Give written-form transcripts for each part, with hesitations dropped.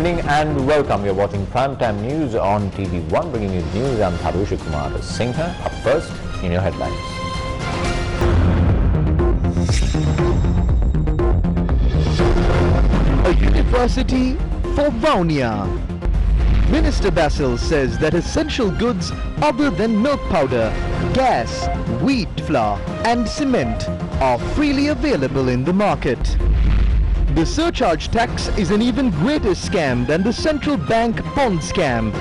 evening and welcome. You're watching Primetime News on TV1, bringing you the news. I'm Tharusha Kumar Singha. Up first in your headlines. A university for Vaunia. Minister Basil says that essential goods other than milk powder, gas, wheat flour and cement are freely available in the market. The surcharge tax is an even greater scam than the central bank bond scam.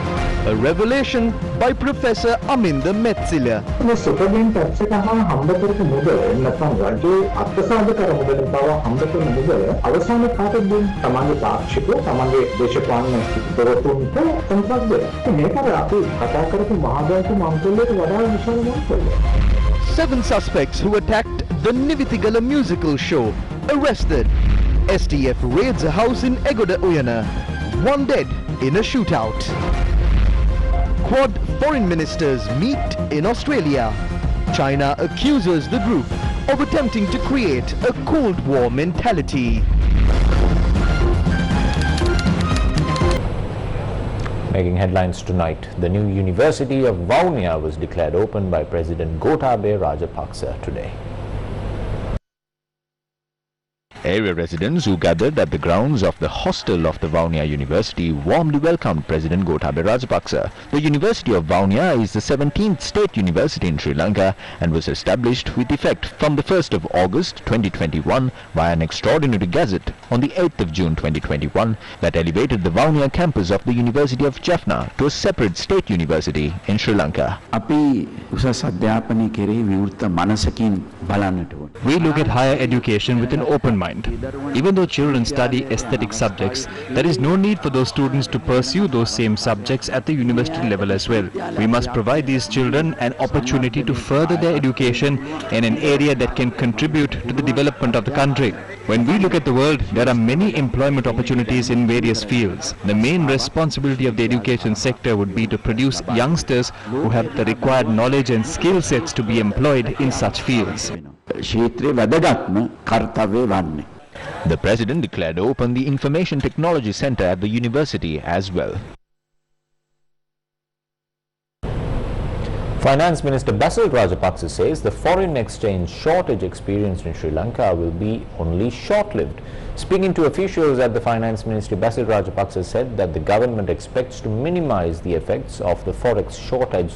A revelation by Professor Aminda Metzila. The supergain tax එක හා හම්බ කරපු මුදල නැත්නම් රජයේ අත්සාධ කර මුදලින් පවා හම්බ කරන මුදල අවසාන කාටද දෙන්නේ? තමන්ගේ තාක්ෂිකව තමන්ගේ දේශපාලන දොරටුන්ට කොන්ත්‍රාත් දෙනවා. මේකට අපි කතා කරපු මහා බැංකු මන්ත්‍රණයට වඩා විශාල මොකක්ද? 7 suspects who attacked the Nivitigala musical show arrested. STF raids a house in Egoda Uyana. 1 dead in a shootout. Quad foreign ministers meet in Australia. China accuses the group of attempting to create a Cold War mentality. Making headlines tonight, the new University of Vaunia was declared open by President Gotabaya Rajapaksa today. Area residents who gathered at the grounds of the hostel of the Vaunia University warmly welcomed President Gotabaya Rajapaksa. The University of Vaunia is the 17th state university in Sri Lanka and was established with effect from the 1st of August 2021 via an extraordinary gazette on the 8th of June 2021 that elevated the Vaunia campus of the University of Jaffna to a separate state university in Sri Lanka. We look at higher education with an open mind. Even though children study aesthetic subjects, there is no need for those students to pursue those same subjects at the university level as well. We must provide these children an opportunity to further their education in an area that can contribute to the development of the country. When we look at the world, there are many employment opportunities in various fields. The main responsibility of the education sector would be to produce youngsters who have the required knowledge and skill sets to be employed in such fields. The President declared open the Information Technology Centre at the university as well. Finance Minister Basil Rajapaksa says the foreign exchange shortage experienced in Sri Lanka will be only short-lived. Speaking to officials at the Finance Ministry, Basil Rajapaksa said that the government expects to minimize the effects of the forex shortage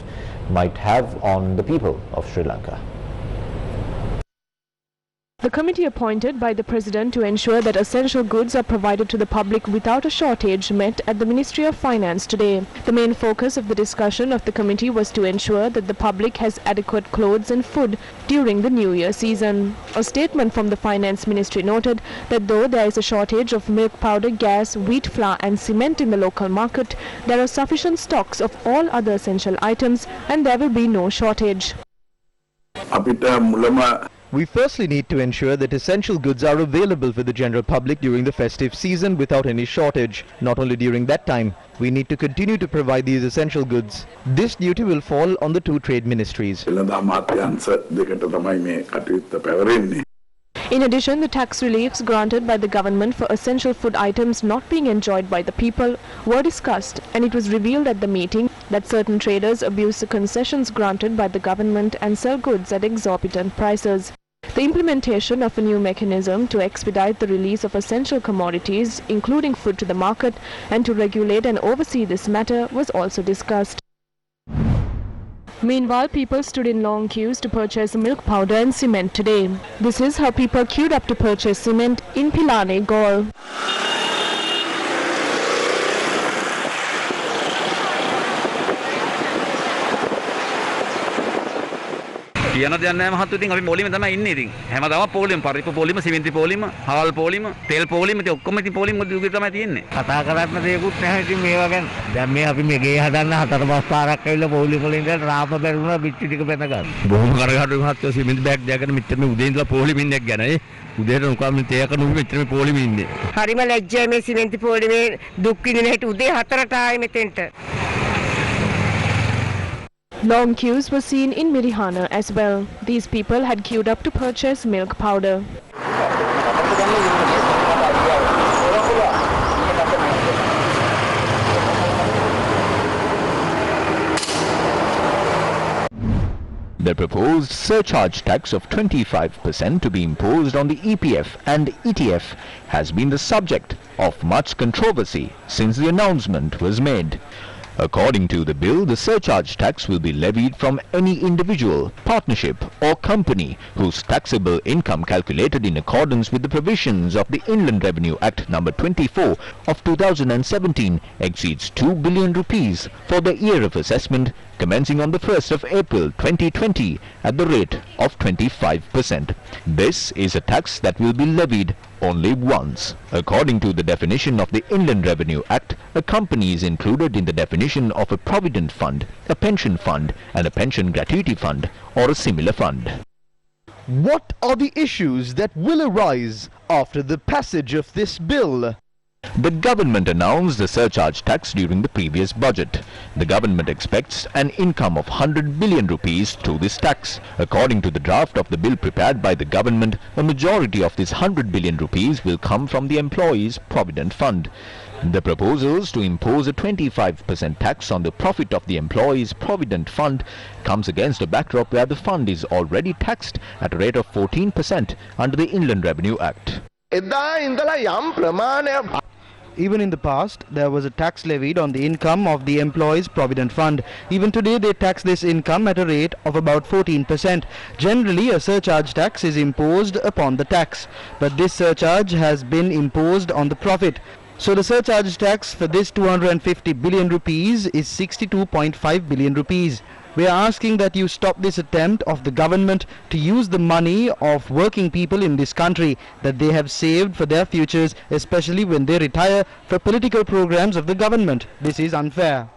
might have on the people of Sri Lanka. The committee appointed by the President to ensure that essential goods are provided to the public without a shortage met at the Ministry of Finance today. The main focus of the discussion of the committee was to ensure that the public has adequate clothes and food during the New Year season. A statement from the Finance Ministry noted that though there is a shortage of milk powder, gas, wheat flour and cement in the local market, there are sufficient stocks of all other essential items and there will be no shortage. We firstly need to ensure that essential goods are available for the general public during the festive season without any shortage. Not only during that time, we need to continue to provide these essential goods. This duty will fall on the 2 trade ministries. In addition, the tax reliefs granted by the government for essential food items not being enjoyed by the people were discussed, and it was revealed at the meeting that certain traders abuse the concessions granted by the government and sell goods at exorbitant prices. The implementation of a new mechanism to expedite the release of essential commodities, including food, to the market and to regulate and oversee this matter was also discussed. Meanwhile, people stood in long queues to purchase milk powder and cement today. This is how people queued up to purchase cement in Pilane, Galle. කියන දෙයක් නැහැ මහත්තයෝ. ඉතින් අපි පොලිමේ තමයි ඉන්නේ. ඉතින් හැමදාම පොලිම පරිප්පු පොලිම සිමෙන්ති පොලිම හාල් පොලිම තෙල් පොලිම ඉතින් ඔක්කොම ඉතින් පොලිම දුගේ තමයි තියෙන්නේ. කතා කරන්න දෙයක්වත් නැහැ ඉතින් මේවා ගැන. දැන් මේ අපි මේ ගේ හදන්න 4-5 පාරක් ඇවිල්ලා පොලිම වලින් දැන් රාම බැරුණා පිටි ටික පැන ගන්න. බොහොම කරගහට මහත්තයෝ සිමෙන්ති බෑග් දෙකකට මෙච්චර මේ උදේ ඉඳලා පොලිමින් දෙයක් ගැන ඒ උදේට උකාම තේක නුඹ මෙච්චර මේ පොලිමින් ඉන්නේ. හරිම ලැජ්ජයි මේ සිමෙන්ති පොලිමේ දුක් විඳින හැටි උදේ 4ට ආයේ මෙතෙන්ට. Long queues were seen in Mirihana as well. These people had queued up to purchase milk powder. The proposed surcharge tax of 25% to be imposed on the EPF and ETF has been the subject of much controversy since the announcement was made. According to the bill, the surcharge tax will be levied from any individual, partnership or company whose taxable income calculated in accordance with the provisions of the Inland Revenue Act No. 24 of 2017 exceeds 2 billion rupees for the year of assessment commencing on the 1st of April 2020 at the rate of 25%. This is a tax that will be levied only once. According to the definition of the Inland Revenue Act, a company is included in the definition of a provident fund, a pension fund and a pension gratuity fund or a similar fund. What are the issues that will arise after the passage of this bill? The government announced the surcharge tax during the previous budget. The government expects an income of 100 billion rupees through this tax. According to the draft of the bill prepared by the government, a majority of this 100 billion rupees will come from the Employees' Provident Fund. The proposals to impose a 25% tax on the profit of the Employees' Provident Fund comes against a backdrop where the fund is already taxed at a rate of 14% under the Inland Revenue Act. Even in the past, there was a tax levied on the income of the Employees' Provident Fund. Even today, they tax this income at a rate of about 14%. Generally, a surcharge tax is imposed upon the tax, but this surcharge has been imposed on the profit. So the surcharge tax for this 250 billion rupees is 62.5 billion rupees. We are asking that you stop this attempt of the government to use the money of working people in this country that they have saved for their futures, especially when they retire, for political programs of the government. This is unfair.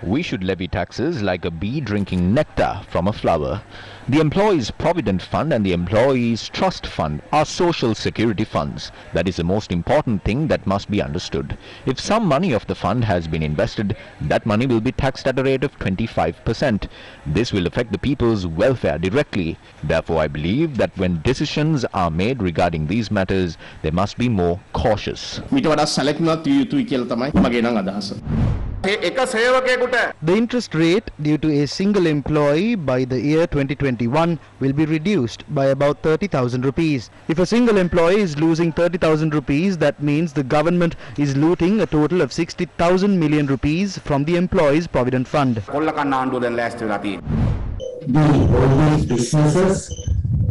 We should levy taxes like a bee drinking nectar from a flower. The Employees' Provident Fund and the Employees' Trust Fund are social security funds. That is the most important thing that must be understood. If some money of the fund has been invested, that money will be taxed at a rate of 25%. This will affect the people's welfare directly. Therefore, I believe that when decisions are made regarding these matters, they must be more cautious. The interest rate due to a single employee by the year 2021 will be reduced by about 30,000 rupees. If a single employee is losing 30,000 rupees, that means the government is looting a total of 60,000 million rupees from the Employees' Provident Fund. All these businesses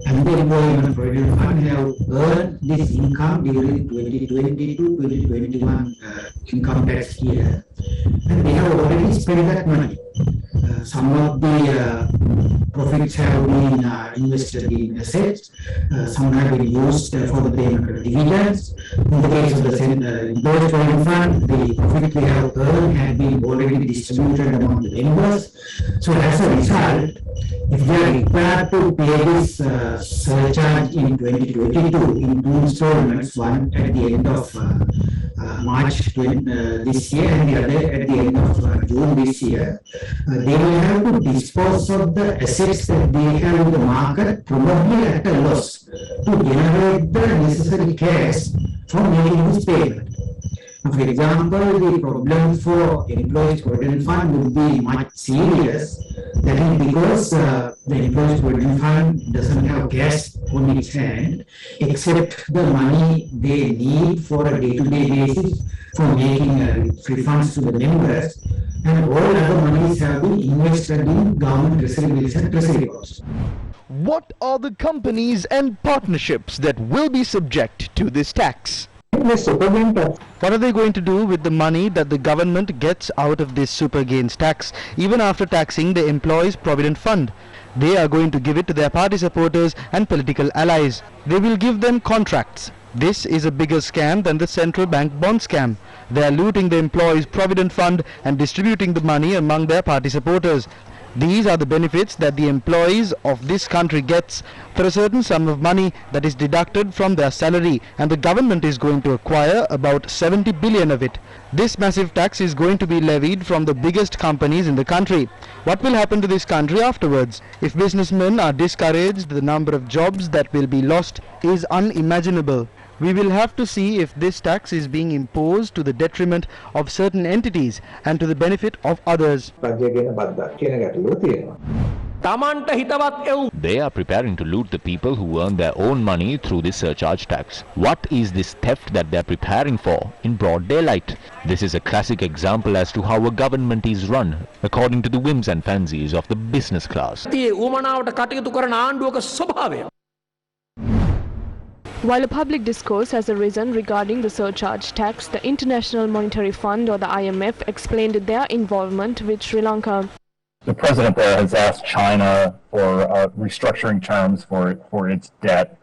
and the Employment Provident Fund have earned this income during 2020 to 2021 income tax year, and they have already spent that money. Some of the profits have been invested in assets, some have been used for the payment of dividends. In the case of the Employees' Provident Fund, the profit they have earned had been already distributed among the members. So as a result, if they are required to pay this surcharge in 2022 in 2 installments, one at the end of March this year and the other at the end of June this year, they will have to dispose of the assets that they have in the market, probably at a loss, to generate the necessary cash for making this payment. For example, the problem for Employees' Provident Fund would be much serious. That is because the Employees' Provident Fund doesn't have cash on its hand, except the money they need for a day-to-day basis for making refunds to the members, and all other monies have been invested in government reserves and treasury bonds. What are the companies and partnerships that will be subject to this tax? What are they going to do with the money that the government gets out of this super gains tax, even after taxing the Employees' Provident Fund? They are going to give it to their party supporters and political allies. They will give them contracts. This is a bigger scam than the central bank bond scam. They are looting the Employees' Provident Fund and distributing the money among their party supporters. These are the benefits that the employees of this country gets for a certain sum of money that is deducted from their salary, and the government is going to acquire about 70 billion of it. This massive tax is going to be levied from the biggest companies in the country. What will happen to this country afterwards? If businessmen are discouraged, the number of jobs that will be lost is unimaginable. We will have to see if this tax is being imposed to the detriment of certain entities and to the benefit of others. They are preparing to loot the people who earn their own money through this surcharge tax. What is this theft that they are preparing for in broad daylight? This is a classic example as to how a government is run according to the whims and fancies of the business class. While a public discourse has arisen regarding the surcharge tax, the International Monetary Fund or the IMF explained their involvement with Sri Lanka. The president there has asked China for restructuring terms for its debt,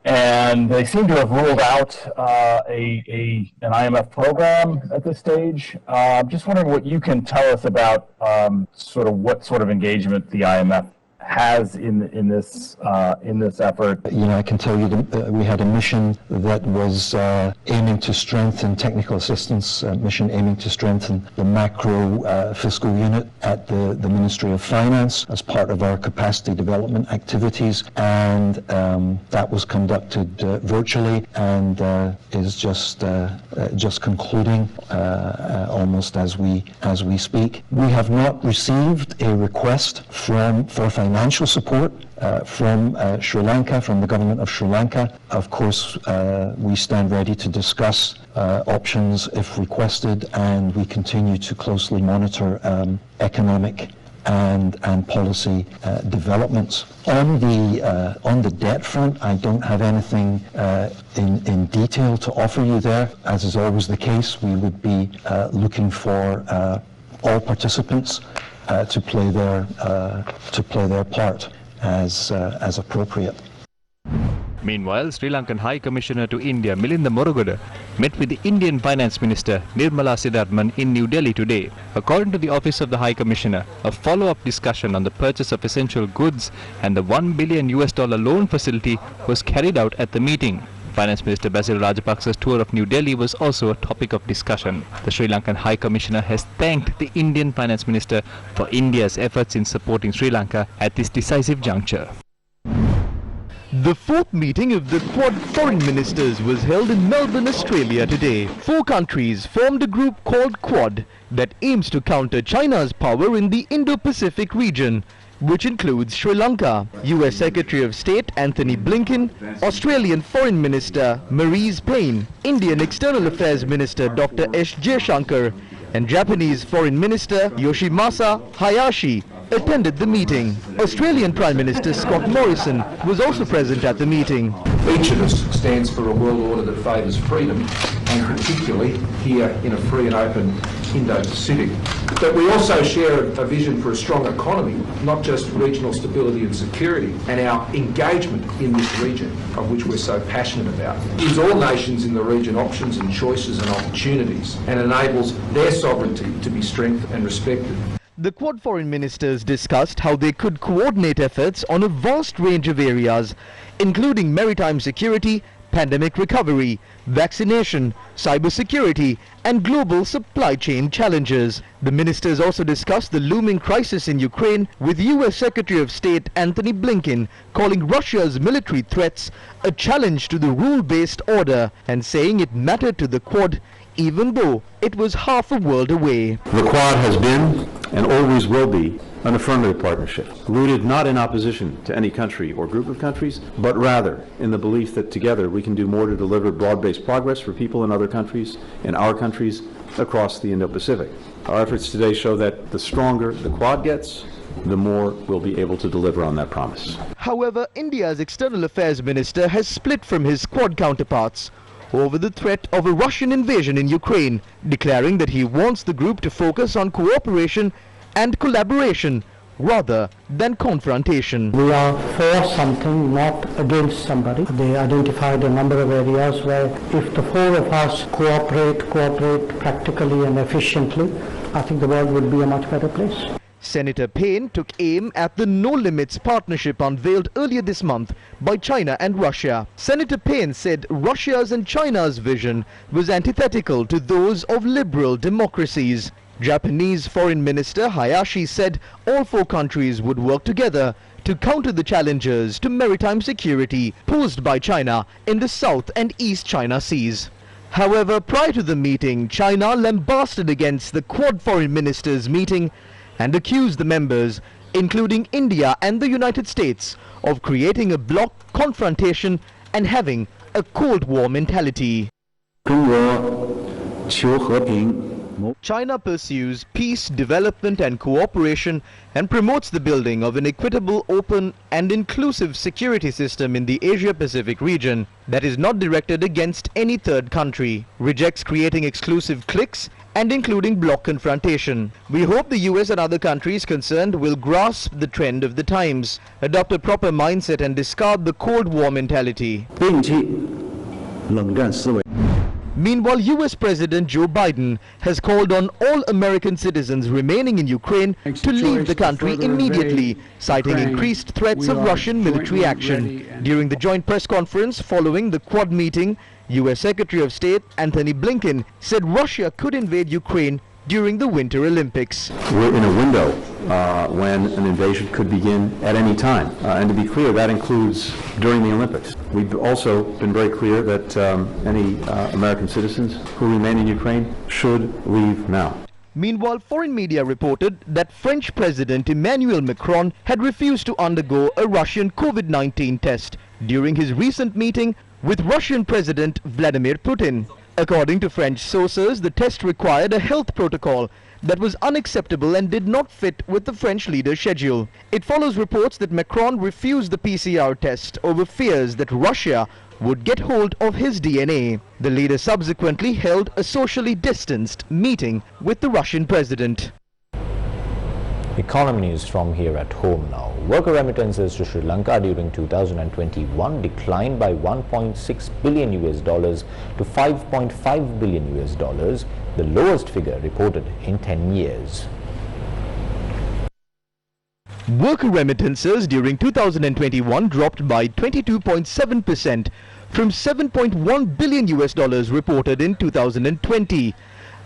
and they seem to have ruled out an IMF program at this stage. Just wondering what you can tell us about what sort of engagement the IMF has in this effort. You know, I can tell you that we had a mission that was aiming to strengthen technical assistance, mission aiming to strengthen the macro fiscal unit at the Ministry of Finance as part of our capacity development activities, and that was conducted virtually and is just concluding almost as we speak. We have not received a request for financial support from Sri Lanka, from the government of Sri Lanka. Of course, we stand ready to discuss options if requested, and we continue to closely monitor economic and policy developments. On the debt front, I don't have anything in detail to offer you there. As is always the case, we would be looking for all participants to play their part as appropriate. Meanwhile, Sri Lankan High Commissioner to India Milinda Morugoda met with the Indian Finance Minister Nirmala Sitharaman in New Delhi today. According to the Office of the High Commissioner, a follow-up discussion on the purchase of essential goods and the $1 billion loan facility was carried out at the meeting. Finance Minister Basil Rajapaksa's tour of New Delhi was also a topic of discussion. The Sri Lankan High Commissioner has thanked the Indian Finance Minister for India's efforts in supporting Sri Lanka at this decisive juncture. The fourth meeting of the Quad foreign ministers was held in Melbourne, Australia today. 4 countries formed a group called Quad that aims to counter China's power in the Indo-Pacific region, which includes Sri Lanka. US Secretary of State Anthony Blinken, Australian Foreign Minister Marise Payne, Indian External Affairs Minister Dr. S. Jaishankar, and Japanese Foreign Minister Yoshimasa Hayashi attended the meeting. Australian Prime Minister Scott Morrison was also present at the meeting. Each of us stands for a world order that favours freedom, and particularly here in a free and open Indo-Pacific. But we also share a vision for a strong economy, not just regional stability and security, and our engagement in this region, of which we're so passionate about, gives all nations in the region options and choices and opportunities, and enables their sovereignty to be strengthened and respected. The Quad foreign ministers discussed how they could coordinate efforts on a vast range of areas, including maritime security, pandemic recovery, vaccination, cybersecurity, and global supply chain challenges. The ministers also discussed the looming crisis in Ukraine, with US Secretary of State Anthony Blinken calling Russia's military threats a challenge to the rule-based order and saying it mattered to the Quad even though it was half a world away. The Quad has been and always will be an affirmative partnership, rooted not in opposition to any country or group of countries, but rather in the belief that together we can do more to deliver broad-based progress for people in other countries, in our countries, across the Indo-Pacific. Our efforts today show that the stronger the Quad gets, the more we'll be able to deliver on that promise. However, India's External Affairs Minister has split from his Quad counterparts over the threat of a Russian invasion in Ukraine, declaring that he wants the group to focus on cooperation and collaboration rather than confrontation. We are for something, not against somebody. They identified a number of areas where if the 4 of us cooperate practically and efficiently, I think the world would be a much better place. Senator Payne took aim at the No Limits partnership unveiled earlier this month by China and Russia. Senator Payne said Russia's and China's vision was antithetical to those of liberal democracies. Japanese Foreign Minister Hayashi said all four countries would work together to counter the challenges to maritime security posed by China in the South and East China Seas. However, prior to the meeting, China lambasted against the Quad Foreign Ministers meeting and accused the members, including India and the United States, of creating a bloc confrontation and having a Cold War mentality. China pursues peace, development and cooperation and promotes the building of an equitable, open and inclusive security system in the Asia-Pacific region that is not directed against any third country, rejects creating exclusive cliques and including bloc confrontation. We hope the US and other countries concerned will grasp the trend of the times, adopt a proper mindset and discard the Cold War mentality. Meanwhile, US President Joe Biden has called on all American citizens remaining in Ukraine to leave the country immediately, citing increased threats of Russian military action. During the joint press conference following the Quad meeting, US Secretary of State Anthony Blinken said Russia could invade Ukraine during the Winter Olympics. We're in a window when an invasion could begin at any time. And to be clear, that includes during the Olympics. We've also been very clear that any American citizens who remain in Ukraine should leave now. Meanwhile, foreign media reported that French President Emmanuel Macron had refused to undergo a Russian COVID-19 test during his recent meeting with Russian President Vladimir Putin. According to French sources, the test required a health protocol that was unacceptable and did not fit with the French leader's schedule. It follows reports that Macron refused the PCR test over fears that Russia would get hold of his DNA. The leader subsequently held a socially distanced meeting with the Russian president. Economy news from here at home now. Worker remittances to Sri Lanka during 2021 declined by 1.6 billion US dollars to 5.5 billion US dollars, the lowest figure reported in 10 years. Worker remittances during 2021 dropped by 22.7% from 7.1 billion US dollars reported in 2020.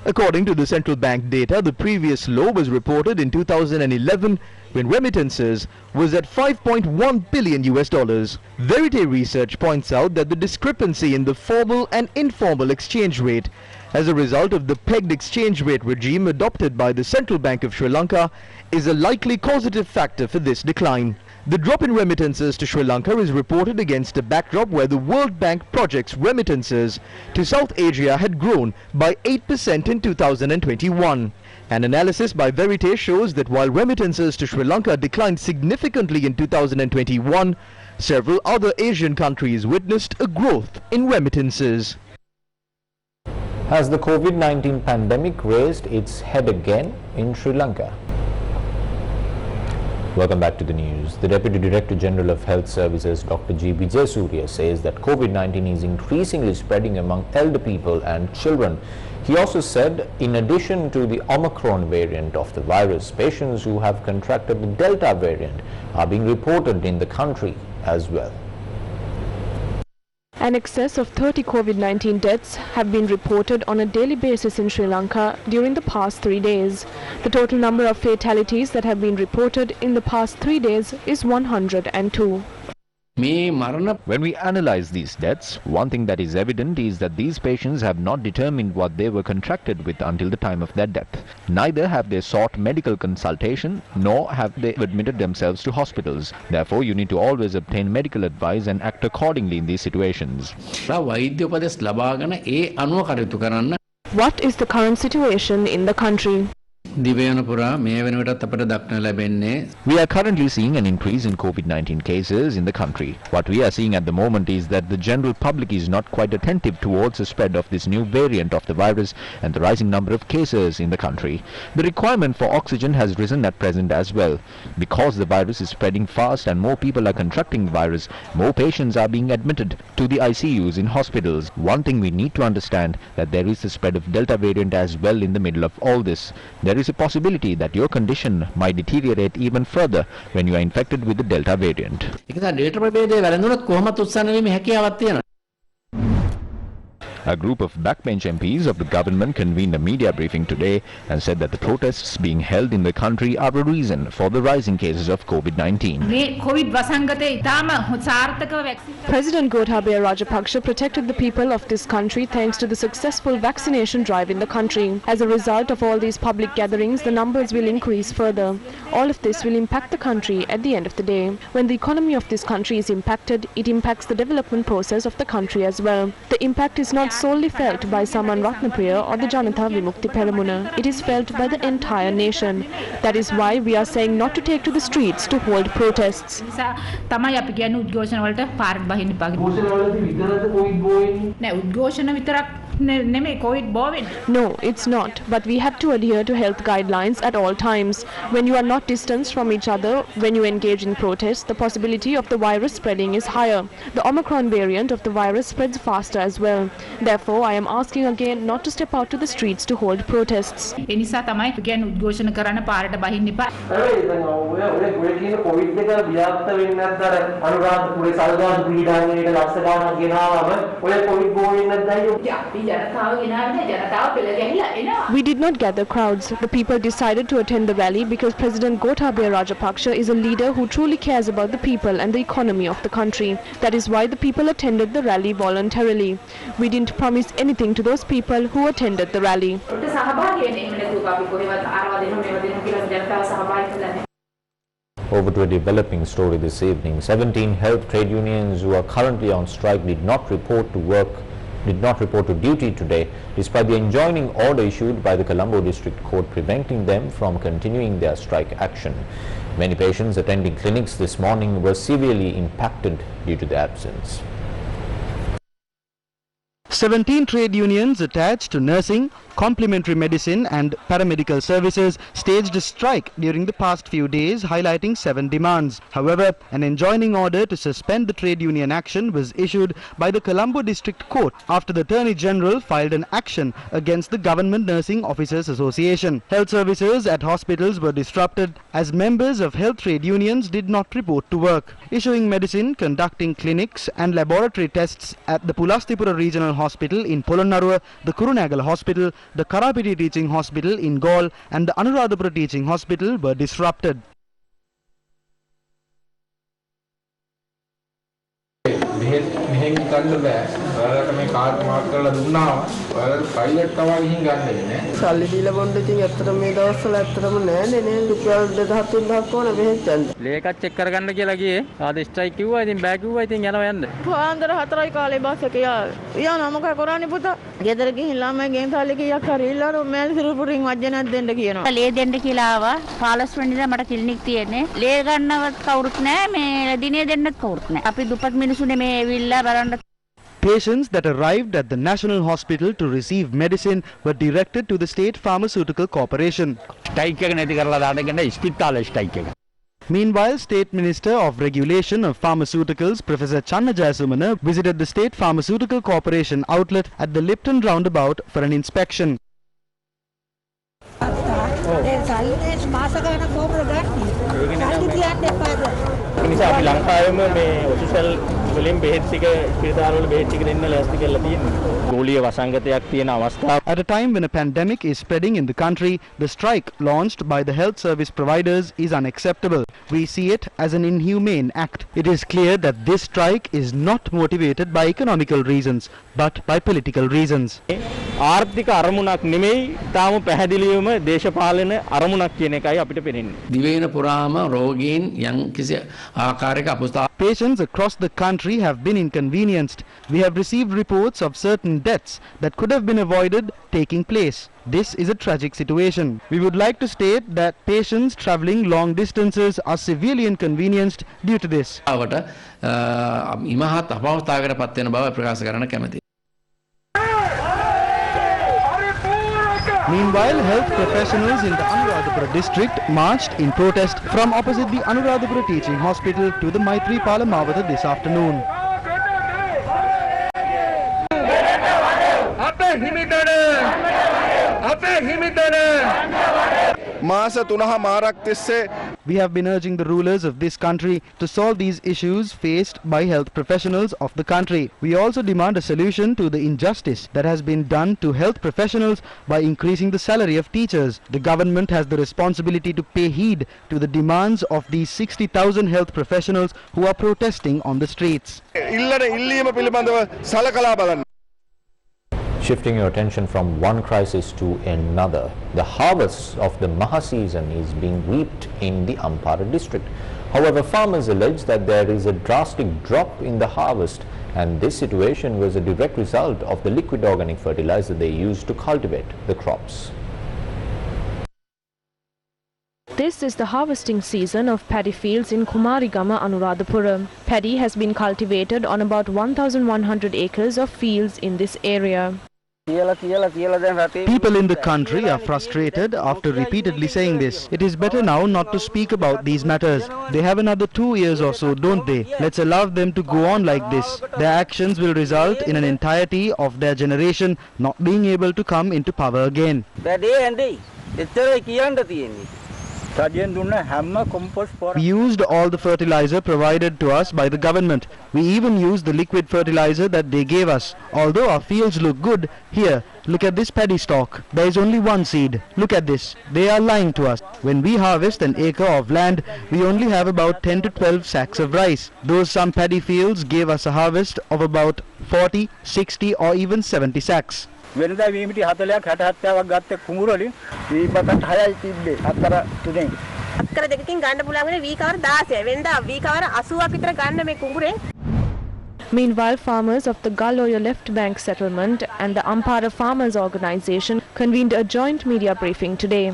According to the central bank data, the previous low was reported in 2011 when remittances was at 5.1 billion US dollars. Verite research points out that the discrepancy in the formal and informal exchange rate as a result of the pegged exchange rate regime adopted by the Central Bank of Sri Lanka is a likely causative factor for this decline. The drop in remittances to Sri Lanka is reported against a backdrop where the World Bank project's remittances to South Asia had grown by 8% in 2021. An analysis by Verite shows that while remittances to Sri Lanka declined significantly in 2021, several other Asian countries witnessed a growth in remittances. Has the COVID-19 pandemic raised its head again in Sri Lanka? Welcome back to the news. The Deputy Director General of Health Services, Dr. G. Vijay Surya, says that COVID-19 is increasingly spreading among elder people and children. He also said, in addition to the Omicron variant of the virus, patients who have contracted the Delta variant are being reported in the country as well. An excess of 30 COVID-19 deaths have been reported on a daily basis in Sri Lanka during the past 3 days. The total number of fatalities that have been reported in the past 3 days is 102. When we analyze these deaths, one thing that is evident is that these patients have not determined what they were contracted with until the time of their death. Neither have they sought medical consultation, nor have they admitted themselves to hospitals. Therefore, you need to always obtain medical advice and act accordingly in these situations. What is the current situation in the country? We are currently seeing an increase in COVID-19 cases in the country. What we are seeing at the moment is that the general public is not quite attentive towards the spread of this new variant of the virus and the rising number of cases in the country. The requirement for oxygen has risen at present as well. Because the virus is spreading fast and more people are contracting the virus, more patients are being admitted to the ICUs in hospitals. One thing we need to understand that there is the spread of Delta variant as well in the middle of all this. There is a possibility that your condition might deteriorate even further when you are infected with the Delta variant. A group of backbench MPs of the government convened a media briefing today and said that the protests being held in the country are a reason for the rising cases of COVID-19. President Gotabaya Rajapaksa protected the people of this country thanks to the successful vaccination drive in the country. As a result of all these public gatherings, the numbers will increase further. All of this will impact the country at the end of the day. When the economy of this country is impacted, it impacts the development process of the country as well. The impact is not solely felt by Saman Ratnapriya or the Janata Vimukti Peramuna. It is felt by the entire nation. That is why we are saying not to take to the streets to hold protests. No, it's not. But we have to adhere to health guidelines at all times. When you are not distanced from each other, when you engage in protests, the possibility of the virus spreading is higher. The Omicron variant of the virus spreads faster as well. Therefore, I am asking again not to step out to the streets to hold protests. We did not gather crowds. The people decided to attend the rally because President Gotabaya Rajapaksa is a leader who truly cares about the people and the economy of the country. That is why the people attended the rally voluntarily. We didn't promise anything to those people who attended the rally. Over to a developing story this evening. 17 health trade unions who are currently on strike did not report to duty today, despite the enjoining order issued by the Colombo District Court preventing them from continuing their strike action. Many patients attending clinics this morning were severely impacted due to the absence. 17 trade unions attached to nursing, complementary medicine and paramedical services staged a strike during the past few days, highlighting 7 demands. However, an enjoining order to suspend the trade union action was issued by the Colombo District Court after the Attorney General filed an action against the Government Nursing Officers Association. Health services at hospitals were disrupted as members of health trade unions did not report to work. Issuing medicine, conducting clinics and laboratory tests at the Pulastipura Regional Hospital in Polonnaruwa, the Kurunagala Hospital, the Karapiti Teaching Hospital in Gaul and the Anuradhapura Teaching Hospital were disrupted. සල්ලි දීලා බොන්න ඉතින් ඇත්තටම මේ දවස්වල ඇත්තටම නෑනේ නේ රුපියල් 2000-3000ක් ඕන බෙහෙත් ගන්න. ලේකත් චෙක් කරගන්න කියලා ගියේ. ආද ස්ට්‍රයික් කිව්වා ඉතින් බෑ කිව්වා ඉතින් යනවා යන්න. පාන්දර 4යි කාලේ බස් එක යා මොකද කරන්නේ පුතා? ගෙදර ගිහින් ළමයි ගෙන් සල්ලි කීයක් හරි ඉල්ලනවා මෑන් සිරුපුරින් වජ්ජනක් දෙන්න කියනවා. ලේ දෙන්න කියලා ආවා. 15 වෙනිදා මට ක්ලිනික් තියෙන්නේ. ලේ ගන්නවත් කවුරුත් නෑ මේ දිනේ දෙන්නත් කවුරුත් නෑ. අපි දුප්පත් මිනිස්සුනේ මේ ඇවිල්ලා බලන්න. Patients that arrived at the National Hospital to receive medicine were directed to the State Pharmaceutical Corporation. Meanwhile, State Minister of Regulation of Pharmaceuticals, Professor Channa Jayasumana, visited the State Pharmaceutical Corporation outlet at the Lipton roundabout for an inspection. At a time when a pandemic is spreading in the country, the strike launched by the health service providers is unacceptable. We see it as an inhumane act. It is clear that this strike is not motivated by economical reasons, but by political reasons. ආර්ථික අරමුණක් නෙමෙයි තාම පැහැදිලිවම දේශපාලන අරමුණක් කියන එකයි අපිට පේන්නේ. දිවයින පුරාම රෝගීන් යම් කිසි ආකාරයක අපස්ථා. Patients across the country have been inconvenienced. We have received reports of certain deaths that could have been avoided taking place. This is a tragic situation. We would like to state that patients travelling long distances are severely inconvenienced due to this. ඉමහත් අපහසුතාවයකට පත් වෙන බව ප්‍රකාශ කරන්න කැමැතියි. Meanwhile, health professionals in the Anuradhapura district marched in protest from opposite the Anuradhapura Teaching Hospital to the Maitri Palamavata this afternoon. We have been urging the rulers of this country to solve these issues faced by health professionals of the country. We also demand a solution to the injustice that has been done to health professionals by increasing the salary of teachers. The government has the responsibility to pay heed to the demands of these 60,000 health professionals who are protesting on the streets. Shifting your attention from one crisis to another, the harvest of the Maha season is being reaped in the Ampara district. However, farmers allege that there is a drastic drop in the harvest, and this situation was a direct result of the liquid organic fertilizer they used to cultivate the crops. This is the harvesting season of paddy fields in Kumarigama, Anuradhapura. Paddy has been cultivated on about 1,100 acres of fields in this area. People in the country are frustrated after repeatedly saying this. It is better now not to speak about these matters. They have another 2 years or so, don't they? Let's allow them to go on like this. Their actions will result in an entirety of their generation not being able to come into power again. We used all the fertilizer provided to us by the government. We even used the liquid fertilizer that they gave us. Although our fields look good, here, look at this paddy stalk. There is only one seed. Look at this. They are lying to us. When we harvest an acre of land, we only have about 10 to 12 sacks of rice. Those some paddy fields gave us a harvest of about 40, 60 or even 70 sacks. වෙනදා වීමිටි 40ක් 67ක් ගත්ත කුඹුර වලින් වීපතක් 6යි තිබ්බේ 4 3 අක්කර දෙකකින් ගන්න පුළුවන් වෙන වී කවර 16යි වෙනදා වී කවර 80ක් විතර ගන්න මේ කුඹුරෙන්. Meanwhile, farmers of the Galloya Left Bank settlement and the Ampara Farmers Organization convened a joint media briefing today.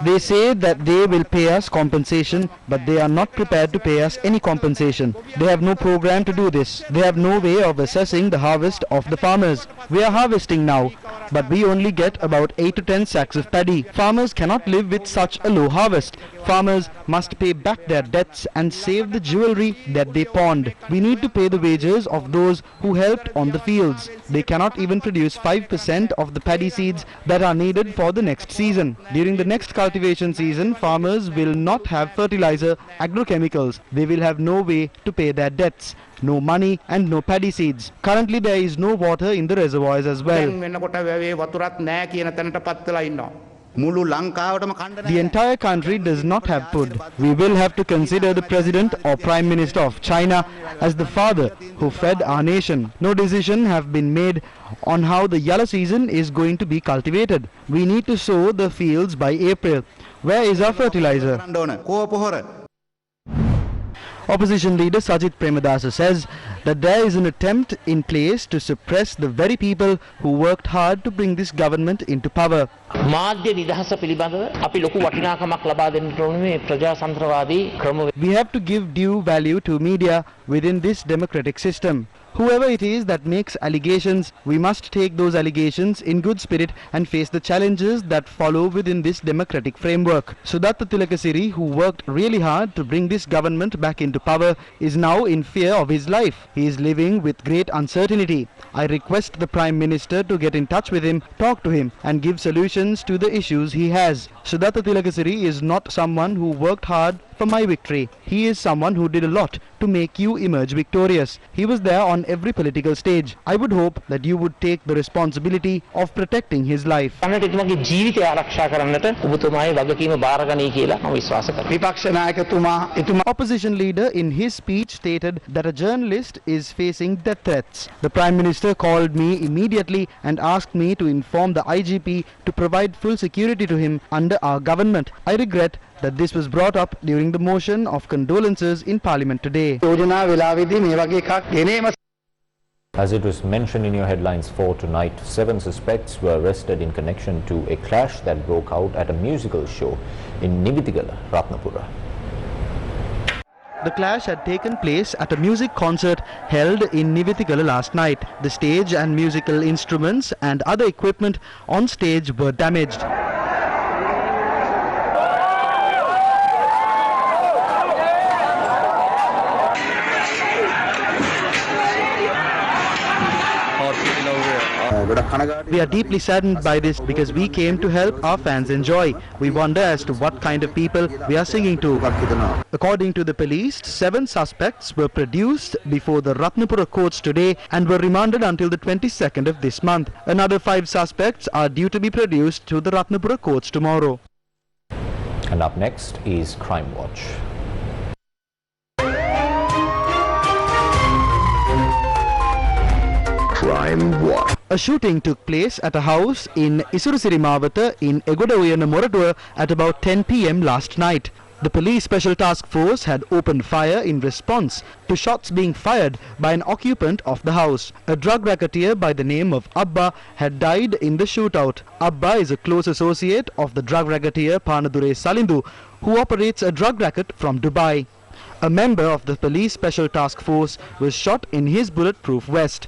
They say that they will pay us compensation, but they are not prepared to pay us any compensation. They have no program to do this. They have no way of assessing the harvest of the farmers. We are harvesting now, but we only get about 8 to 10 sacks of paddy. Farmers cannot live with such a low harvest. Farmers must pay back their debts and save the jewelry that they pawned. We need to pay the wages of those who helped on the fields. They cannot even produce 5% of the paddy seeds that are needed for the next season. During the next cultivation season, farmers will not have fertilizer, agrochemicals. They will have no way to pay their debts. No money and no paddy seeds. Currently there is no water in the reservoirs as well. The entire country does not have food. We will have to consider the President or Prime Minister of China as the father who fed our nation. No decision have been made on how the yellow season is going to be cultivated. We need to sow the fields by April. Where is our fertilizer? Opposition leader Sajith Premadasa says that there is an attempt in place to suppress the very people who worked hard to bring this government into power. We have to give due value to media within this democratic system. Whoever it is that makes allegations, we must take those allegations in good spirit and face the challenges that follow within this democratic framework. Sudatta Tilakasiri, who worked really hard to bring this government back into power, is now in fear of his life. He is living with great uncertainty. I request the Prime Minister to get in touch with him, talk to him and give solutions to the issues he has. Sudatta Tilakasiri is not someone who worked hard for my victory. He is someone who did a lot to make you emerge victorious. He was there on every political stage. I would hope that you would take the responsibility of protecting his life. Opposition leader in his speech stated that a journalist is facing death threats. The Prime Minister called me immediately and asked me to inform the IGP to provide full security to him under our government. I regret that this was brought up during the motion of condolences in Parliament today. As it was mentioned in your headlines for tonight, 7 suspects were arrested in connection to a clash that broke out at a musical show in Nivitigala, Ratnapura. The clash had taken place at a music concert held in Nivitigala last night. The stage and musical instruments and other equipment on stage were damaged. We are deeply saddened by this because we came to help our fans enjoy. We wonder as to what kind of people we are singing to. According to the police, 7 suspects were produced before the Ratnapura courts today and were remanded until the 22nd of this month. Another 5 suspects are due to be produced to the Ratnapura courts tomorrow. And up next is Crime Watch. Crime Watch. A shooting took place at a house in Isurusiri Mawata in Egodawayana Moratua at about 10 p.m. last night. The police special task force had opened fire in response to shots being fired by an occupant of the house. A drug racketeer by the name of Abba had died in the shootout. Abba is a close associate of the drug racketeer Panadure Salindu, who operates a drug racket from Dubai. A member of the police special task force was shot in his bulletproof vest.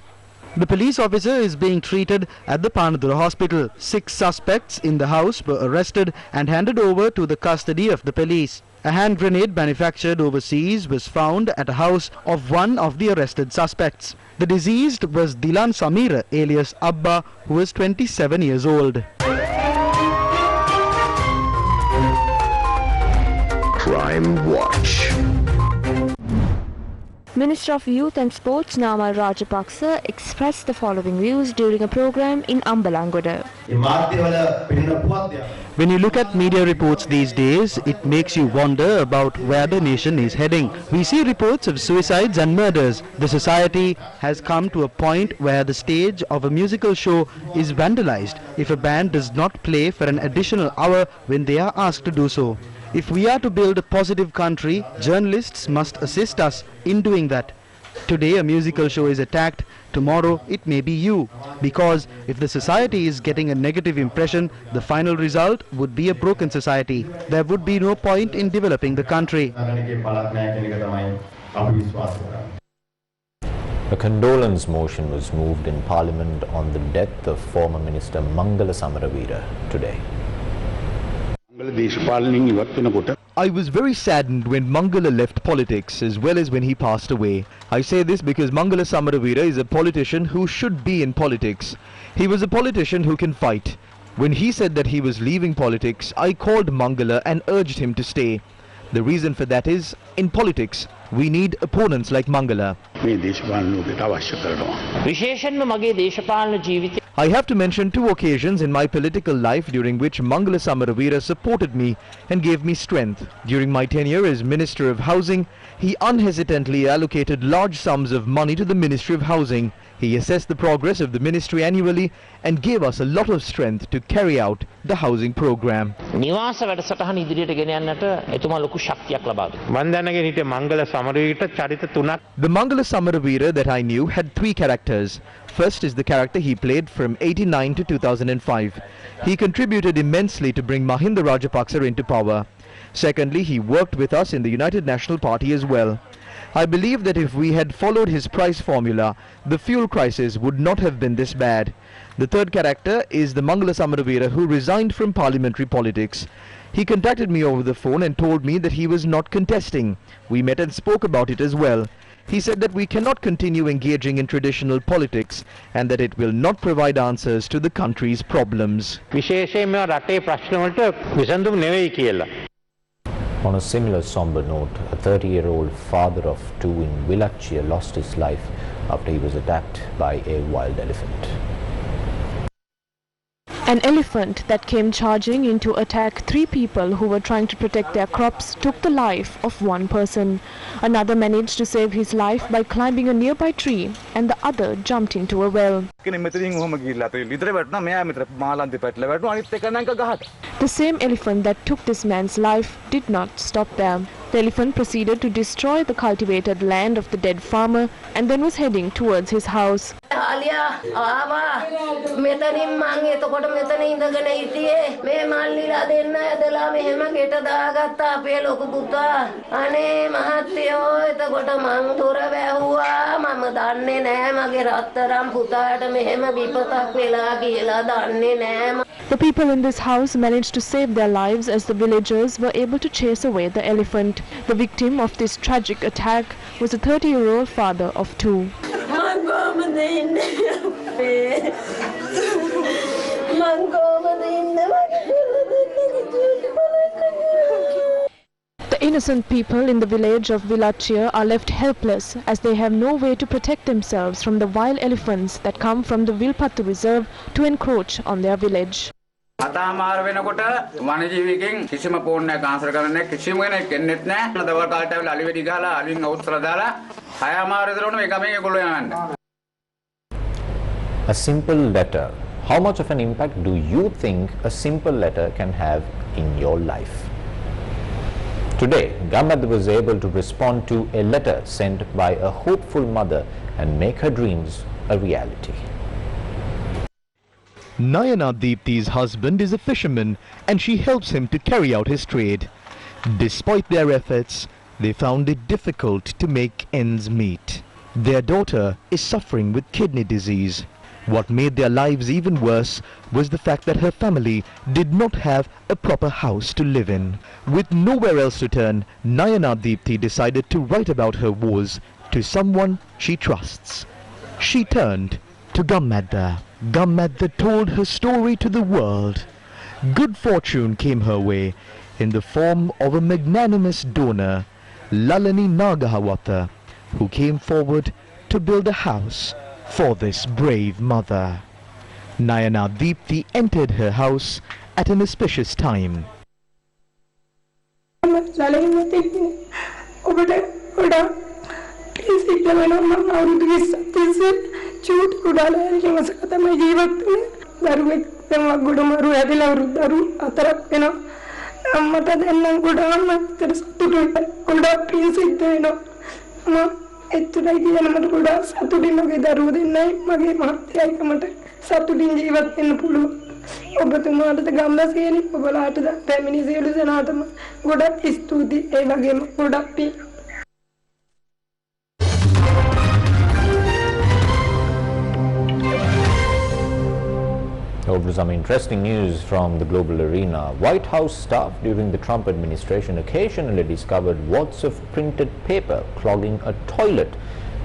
The police officer is being treated at the Panadura hospital. 6 suspects in the house were arrested and handed over to the custody of the police. A hand grenade manufactured overseas was found at a house of one of the arrested suspects. The deceased was Dilan Samira alias Abba, who was 27 years old. Crime Watch. Minister of Youth and Sports Namal Rajapaksa expressed the following views during a program in Ambalangoda. When you look at media reports these days, it makes you wonder about where the nation is heading. We see reports of suicides and murders. The society has come to a point where the stage of a musical show is vandalized if a band does not play for an additional hour when they are asked to do so. If we are to build a positive country, journalists must assist us in doing that. Today a musical show is attacked, tomorrow it may be you. Because if the society is getting a negative impression, the final result would be a broken society. There would be no point in developing the country. A condolence motion was moved in Parliament on the death of former Minister Mangala Samaravira today. I was very saddened when Mangala left politics as well as when he passed away. I say this because Mangala Samaravira is a politician who should be in politics. He was a politician who can fight. When he said that he was leaving politics, I called Mangala and urged him to stay. The reason for that is, in politics, we need opponents like Mangala. I have to mention 2 occasions in my political life during which Mangala Samaravira supported me and gave me strength. During my tenure as Minister of Housing, he unhesitantly allocated large sums of money to the Ministry of Housing. He assessed the progress of the ministry annually and gave us a lot of strength to carry out the housing program. The Mangala Samaravira that I knew had 3 characters. First is the character he played from 89 to 2005. He contributed immensely to bring Mahinda Rajapaksa into power. Secondly, he worked with us in the United National Party as well. I believe that if we had followed his price formula, the fuel crisis would not have been this bad. The third character is the Mangala Samaravira who resigned from parliamentary politics. He contacted me over the phone and told me that he was not contesting. We met and spoke about it as well. He said that we cannot continue engaging in traditional politics and that it will not provide answers to the country's problems. On a similar somber note, a 30-year-old father of 2 in Villachia lost his life after he was attacked by a wild elephant. An elephant that came charging in to attack 3 people who were trying to protect their crops took the life of 1 person. Another managed to save his life by climbing a nearby tree, and the other jumped into a well. The same elephant that took this man's life did not stop there. The elephant proceeded to destroy the cultivated land of the dead farmer and then was heading towards his house. The people in this house managed to save their lives as the villagers were able to chase away the elephant. The victim of this tragic attack was a 30-year-old father of 2. The innocent people in the village of Villachia are left helpless as they have no way to protect themselves from the wild elephants that come from the Vilpattu reserve to encroach on their village. අතාමාර වෙනකොට වනජීවිකෙන් කිසිම පෝන්නයක් answer කරන්නේ කිසිම කෙනෙක් එන්නෙත් නැහැ. දවල් කාලට ඇවිල්ලා අලි වෙඩි ගහලා අලින් අවුස්සලා දාලා හයමාර විතරෝන මේ ගමේ ඒගොල්ලෝ යන්නේ. A simple letter. How much of an impact do you think a simple letter can have in your life? Today, Gammadda was able to respond to a letter sent by a hopeful mother and make her dreams a reality. Nayana Deepti's husband is a fisherman and she helps him to carry out his trade. Despite their efforts, they found it difficult to make ends meet. Their daughter is suffering with kidney disease. What made their lives even worse was the fact that her family did not have a proper house to live in. With nowhere else to turn, Nayana Deepti decided to write about her woes to someone she trusts. She turned to Gammadda. Gammadda told her story to the world. Good fortune came her way in the form of a magnanimous donor, Lalani Nagahawatha, who came forward to build a house for this brave mother. Nayana Deepti entered her house at an auspicious time. චූටි කුඩාලා ඇරිකම තමයි ජීවත් වෙන්නේ. දරුවෙක් දැන් වග්ගොඩමරු ඇදලා වරුදු දරු හතරක් වෙනවා. අම්මට දැන් නම් ගොඩාක් මතර සතුටුයි. ගොඩාක් පිංසිද්ධ වෙනවා. මම එතුණයි කියන මට ගොඩාක් සතුටින් මගේ දරුවෝ දෙන්නයි මගේ මහත්තයායිකමට සතුටින් ජීවත් වෙන්න පුළුවන්. ඔබතුමාට ගම්මාසේනි ඔබලාට පැමිණි සියලු දෙනාටම ගොඩාක් ස්තුතියි. ඒ වගේම ගොඩාක් පිං. Over to some interesting news from the global arena. White House staff during the Trump administration occasionally discovered wads of printed paper clogging a toilet,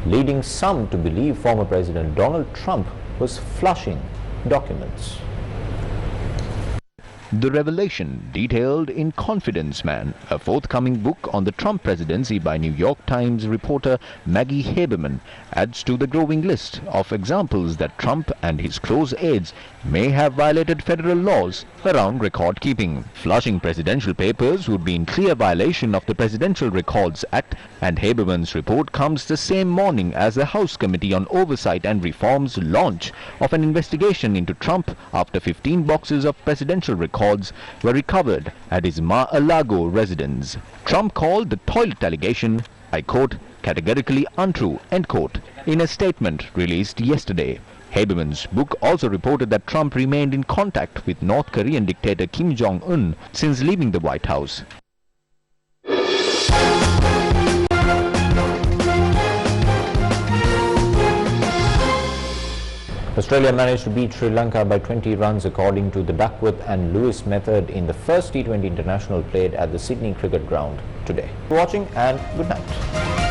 leading some to believe former President Donald Trump was flushing documents. The revelation, detailed in Confidence Man, a forthcoming book on the Trump presidency by New York Times reporter Maggie Haberman, adds to the growing list of examples that Trump and his close aides may have violated federal laws around record keeping. Flushing presidential papers would be in clear violation of the Presidential Records Act, and Haberman's report comes the same morning as the House Committee on Oversight and Reform's launch of an investigation into Trump after 15 boxes of presidential records were recovered at his Mar-a-Lago residence. Trump called the toilet allegation, I quote, categorically untrue, end quote, in a statement released yesterday. Haberman's book also reported that Trump remained in contact with North Korean dictator Kim Jong-un since leaving the White House. Australia managed to beat Sri Lanka by 20 runs according to the Duckworth and Lewis method in the first T20 international played at the Sydney Cricket Ground today. Thanks for watching and good night.